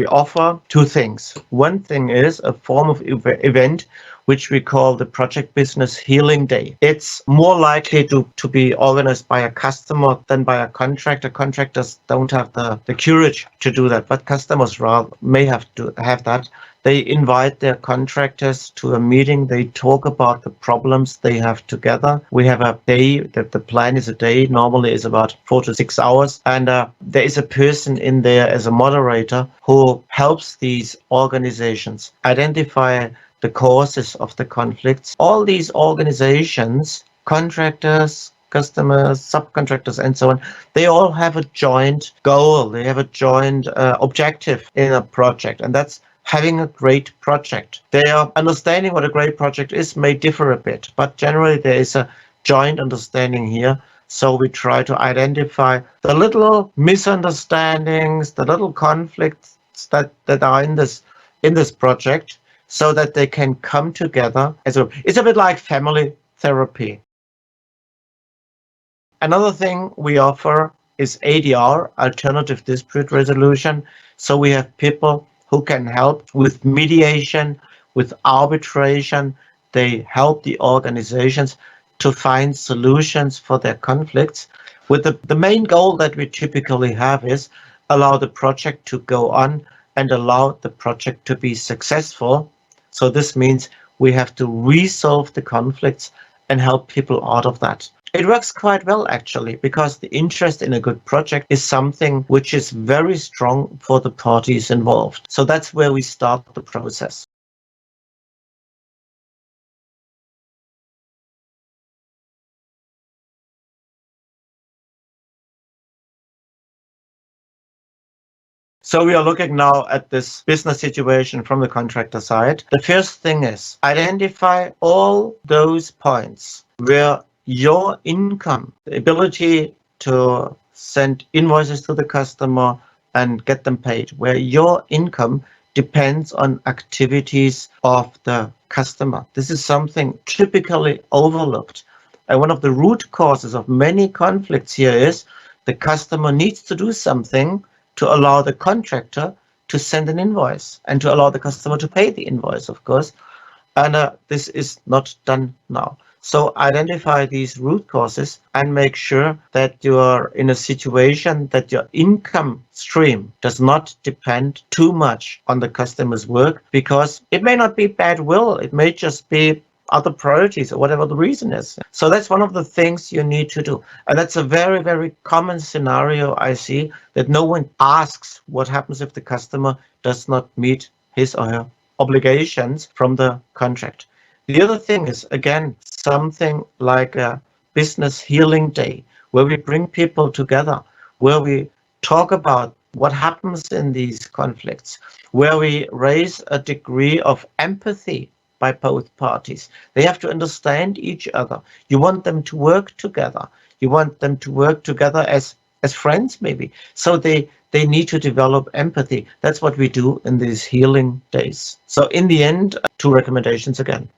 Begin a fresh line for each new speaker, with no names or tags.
we offer two things. One thing is a form of event which we call the Project Business Healing Day. It's more likely to be organized by a customer than by a contractor. Contractors don't have the courage to do that, but customers rather may have to have that. They invite their contractors to a meeting. They talk about the problems they have together. We have a day, that the plan is a day, normally is about 4 to 6 hours. And there is a person in there as a moderator who helps these organizations identify the causes of the conflicts. All these organizations, contractors, customers, subcontractors, and so on, they all have a joint goal. They have a joint objective in a project, and that's having a great project. Their understanding what a great project is may differ a bit, but generally there is a joint understanding here. So we try to identify the little misunderstandings, the little conflicts that are in this project, so that they can come together. It's a bit like family therapy. Another thing we offer is ADR, Alternative Dispute Resolution. So we have people who can help with mediation, with arbitration. They help the organizations to find solutions for their conflicts. With the main goal that we typically have is allow the project to go on and allow the project to be successful. So this means we have to resolve the conflicts and help people out of that. It works quite well, actually, because the interest in a good project is something which is very strong for the parties involved. So that's where we start the process. So we are looking now at this business situation from the contractor side. The first thing is identify all those points where your income, the ability to send invoices to the customer and get them paid, where your income depends on activities of the customer. This is something typically overlooked. And one of the root causes of many conflicts here is the customer needs to do something to allow the contractor to send an invoice and to allow the customer to pay the invoice, of course. And this is not done now. So identify these root causes and make sure that you are in a situation that your income stream does not depend too much on the customer's work, because it may not be bad will, it may just be other priorities or whatever the reason is. So that's one of the things you need to do. And that's a very, very common scenario I see, that no one asks what happens if the customer does not meet his or her obligations from the contract. The other thing is, again, something like a business healing day, where we bring people together, where we talk about what happens in these conflicts, where we raise a degree of empathy by both parties. They have to understand each other. You want them to work together. You want them to work together as friends, maybe. So they need to develop empathy. That's what we do in these healing days. So in the end, two recommendations again.